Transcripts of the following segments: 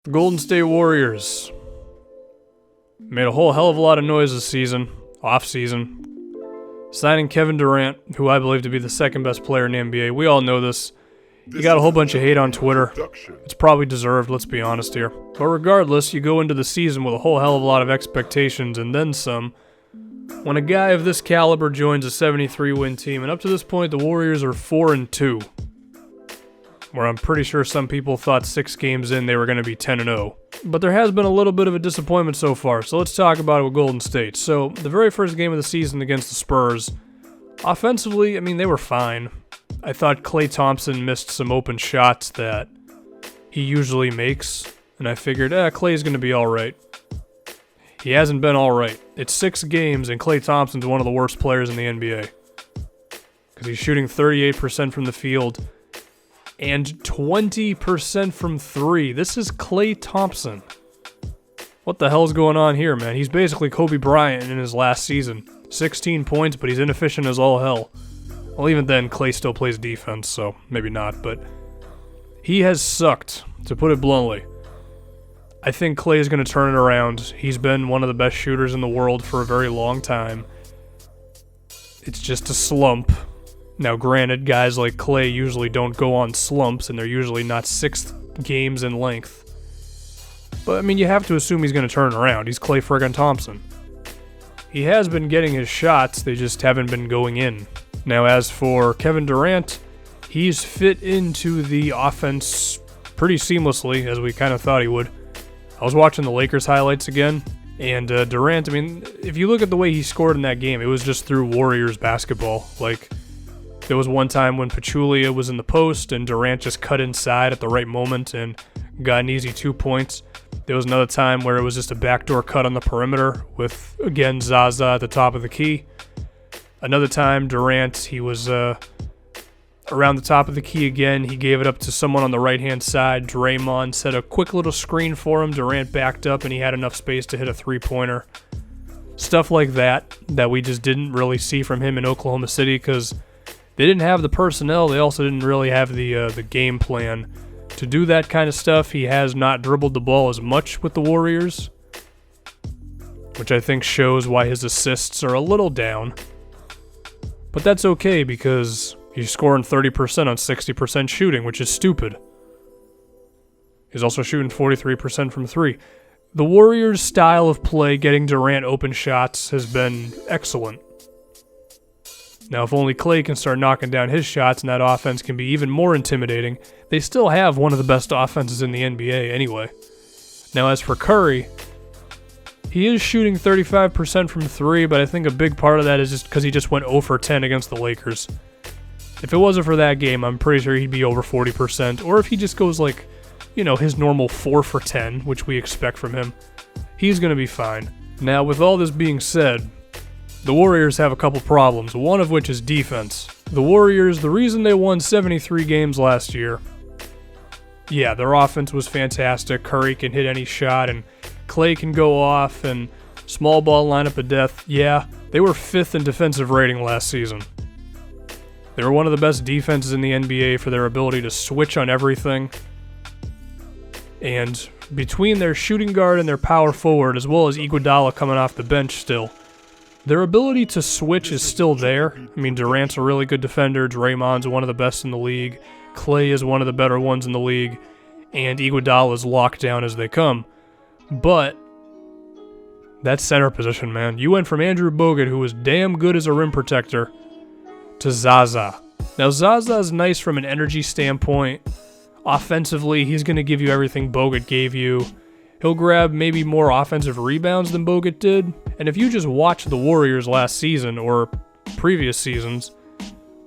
The Golden State Warriors made a whole hell of a lot of noise this season, off-season, signing Kevin Durant, who I believe to be the second best player in the NBA. We all know this. He got a whole bunch of hate on Twitter. It's probably deserved, let's be honest here. But regardless, you go into the season with a whole hell of a lot of expectations and then some. When a guy of this caliber joins a 73-win team, and up to this point the Warriors are 4-2. Where I'm pretty sure some people thought 6 games in they were going to be 10-0. But there has been a little bit of a disappointment so far, so let's talk about it with Golden State. So, the very first game of the season against the Spurs, offensively, I mean, they were fine. I thought Klay Thompson missed some open shots that he usually makes, and I figured, Klay's going to be alright. He hasn't been alright. It's 6 games, and Klay Thompson's one of the worst players in the NBA. Because he's shooting 38% from the field, and 20% from 3. This is Klay Thompson. What the hell's going on here, man? He's basically Kobe Bryant in his last season. 16 points, but he's inefficient as all hell. Well, even then, Klay still plays defense, so maybe not, but he has sucked, to put it bluntly. I think Klay is going to turn it around. He's been one of the best shooters in the world for a very long time. It's just a slump. Now, granted, guys like Klay usually don't go on slumps, and they're usually not 6 games in length. But, I mean, you have to assume he's going to turn around. He's Klay friggin' Thompson. He has been getting his shots, they just haven't been going in. Now, as for Kevin Durant, he's fit into the offense pretty seamlessly, as we kind of thought he would. I was watching the Lakers highlights again, and Durant, I mean, if you look at the way he scored in that game, it was just through Warriors basketball. Like, there was one time when Pachulia was in the post and Durant just cut inside at the right moment and got an easy 2 points. There was another time where it was just a backdoor cut on the perimeter with, again, Zaza at the top of the key. Another time, Durant, he was around the top of the key again. He gave it up to someone on the right-hand side. Draymond set a quick little screen for him. Durant backed up and he had enough space to hit a three-pointer. Stuff like that we just didn't really see from him in Oklahoma City because they didn't have the personnel. They also didn't really have the game plan to do that kind of stuff. He has not dribbled the ball as much with the Warriors, which I think shows why his assists are a little down. But that's okay because he's scoring 30% on 60% shooting, which is stupid. He's also shooting 43% from 3. The Warriors' style of play, getting Durant open shots, has been excellent. Now, if only Klay can start knocking down his shots and that offense can be even more intimidating, they still have one of the best offenses in the NBA anyway. Now, as for Curry, he is shooting 35% from 3, but I think a big part of that is just because he just went 0 for 10 against the Lakers. If it wasn't for that game, I'm pretty sure he'd be over 40%, or if he just goes like, you know, his normal 4 for 10, which we expect from him, he's going to be fine. Now, with all this being said, the Warriors have a couple problems, one of which is defense. The Warriors, the reason they won 73 games last year, yeah, their offense was fantastic. Curry can hit any shot, and Klay can go off, and small ball lineup of death. Yeah, they were 5th in defensive rating last season. They were one of the best defenses in the NBA for their ability to switch on everything. And between their shooting guard and their power forward, as well as Iguodala coming off the bench still, their ability to switch is still there. I mean, Durant's a really good defender. Draymond's one of the best in the league. Klay is one of the better ones in the league. And Iguodala's locked down as they come. But that center position, man. You went from Andrew Bogut, who was damn good as a rim protector, to Zaza. Now, Zaza is nice from an energy standpoint. Offensively, he's going to give you everything Bogut gave you. He'll grab maybe more offensive rebounds than Bogut did. And if you just watch the Warriors last season or previous seasons,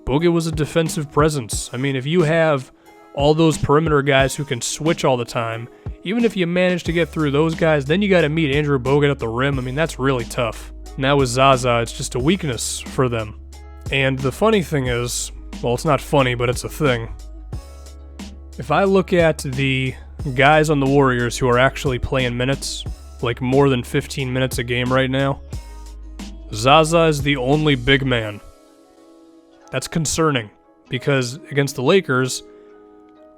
Bogut was a defensive presence. I mean, if you have all those perimeter guys who can switch all the time, even if you manage to get through those guys, then you got to meet Andrew Bogut at the rim. I mean, that's really tough. Now with Zaza, it's just a weakness for them. And the funny thing is, well, it's not funny, but it's a thing. If I look at the guys on the Warriors who are actually playing minutes, like more than 15 minutes a game right now, Zaza is the only big man. That's concerning, because against the Lakers,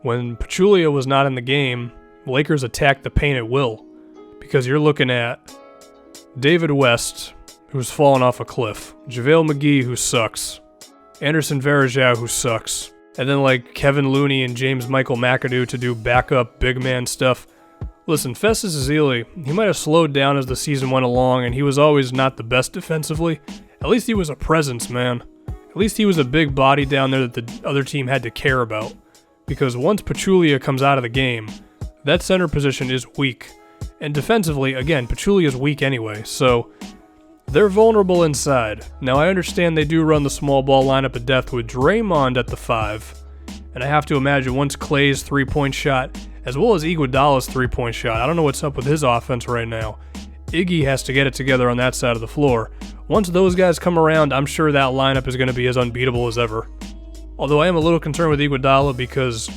when Pachulia was not in the game, Lakers attack the paint at will, because you're looking at David West, who's fallen off a cliff, JaVale McGee, who sucks, Anderson Varejao, who sucks, and then like Kevin Looney and James Michael McAdoo to do backup big man stuff. Listen, Festus Ezeli, he might have slowed down as the season went along, and he was always not the best defensively. At least he was a presence, man. At least he was a big body down there that the other team had to care about. Because once Pachulia comes out of the game, that center position is weak. And defensively, again, Pachulia is weak anyway, so they're vulnerable inside. Now, I understand they do run the small ball lineup of death with Draymond at the 5, and I have to imagine once Klay's three-point shot, as well as Iguodala's three-point shot, I don't know what's up with his offense right now. Iggy has to get it together on that side of the floor. Once those guys come around, I'm sure that lineup is going to be as unbeatable as ever. Although I am a little concerned with Iguodala because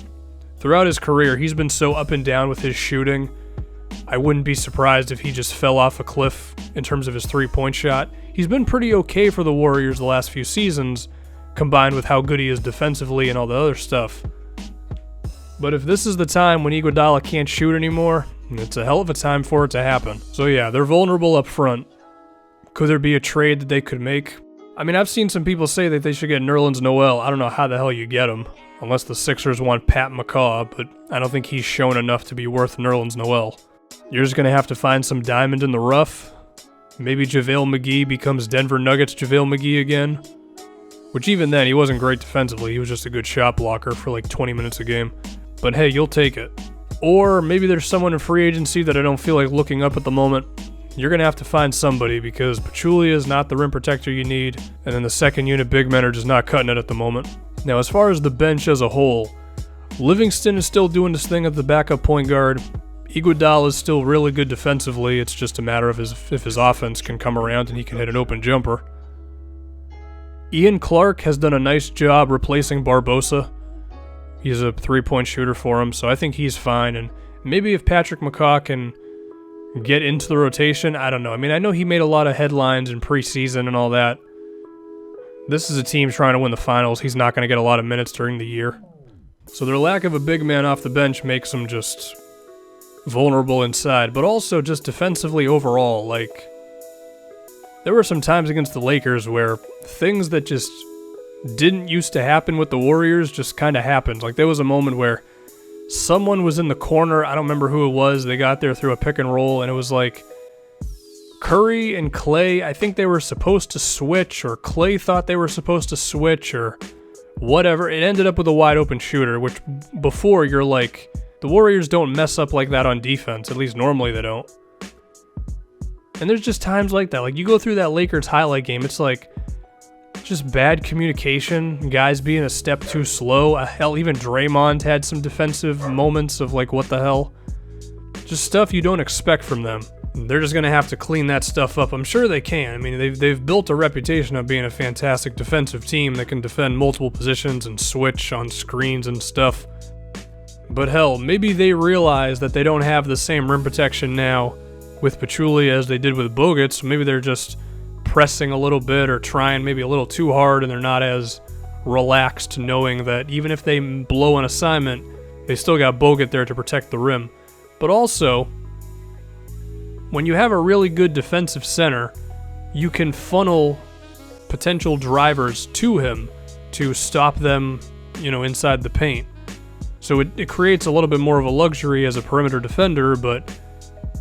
throughout his career, he's been so up and down with his shooting. I wouldn't be surprised if he just fell off a cliff in terms of his three-point shot. He's been pretty okay for the Warriors the last few seasons, combined with how good he is defensively and all the other stuff. But if this is the time when Iguodala can't shoot anymore, it's a hell of a time for it to happen. So yeah, they're vulnerable up front. Could there be a trade that they could make? I mean, I've seen some people say that they should get Nerlens Noel. I don't know how the hell you get him, unless the Sixers want Pat McCaw, but I don't think he's shown enough to be worth Nerlens Noel. You're just going to have to find some diamond in the rough. Maybe JaVale McGee becomes Denver Nuggets JaVale McGee again. Which even then, he wasn't great defensively. He was just a good shot blocker for like 20 minutes a game. But hey, you'll take it. Or maybe there's someone in free agency that I don't feel like looking up at the moment. You're going to have to find somebody because Pachulia is not the rim protector you need, and then the second unit big men are just not cutting it at the moment. Now, as far as the bench as a whole, Livingston is still doing this thing at the backup point guard. Iguodala is still really good defensively. It's just a matter of if his offense can come around and he can hit an open jumper. Ian Clark has done a nice job replacing Barbosa. He's a three-point shooter for him, so I think he's fine. And maybe if Patrick McCaw can get into the rotation, I don't know. I mean, I know he made a lot of headlines in preseason and all that. This is a team trying to win the finals. He's not going to get a lot of minutes during the year. So their lack of a big man off the bench makes them just vulnerable inside, but also just defensively overall. Like, there were some times against the Lakers where things that just didn't used to happen with the Warriors just kind of happened. Like, there was a moment where someone was in the corner. I don't remember who it was. They got there through a pick and roll, and it was like Curry and Klay. I think they were supposed to switch, or Klay thought they were supposed to switch, or whatever. It ended up with a wide open shooter, which before you're like, the Warriors don't mess up like that on defense. At least normally they don't. And there's just times like that. Like, you go through that Lakers highlight game, it's like just bad communication, guys being a step too slow. Hell, even Draymond had some defensive moments of like, what the hell? Just stuff you don't expect from them. They're just going to have to clean that stuff up. I'm sure they can. I mean, they've built a reputation of being a fantastic defensive team that can defend multiple positions and switch on screens and stuff. But hell, maybe they realize that they don't have the same rim protection now with Pachulia as they did with Bogut, so maybe they're just pressing a little bit or trying maybe a little too hard, and they're not as relaxed knowing that even if they blow an assignment, they still got Bogut there to protect the rim. But also, when you have a really good defensive center, you can funnel potential drivers to him to stop them, inside the paint. So it creates a little bit more of a luxury as a perimeter defender, but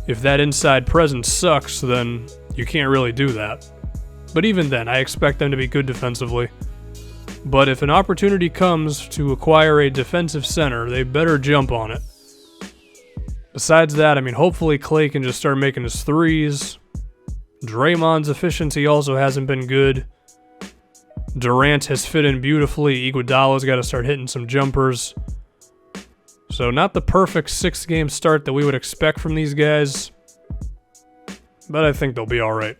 if that inside presence sucks, then you can't really do that. But even then, I expect them to be good defensively. But if an opportunity comes to acquire a defensive center, they better jump on it. Besides that, I mean, hopefully Klay can just start making his threes. Draymond's efficiency also hasn't been good. Durant has fit in beautifully. Iguodala's got to start hitting some jumpers. So not the perfect 6-game start that we would expect from these guys, but I think they'll be all right.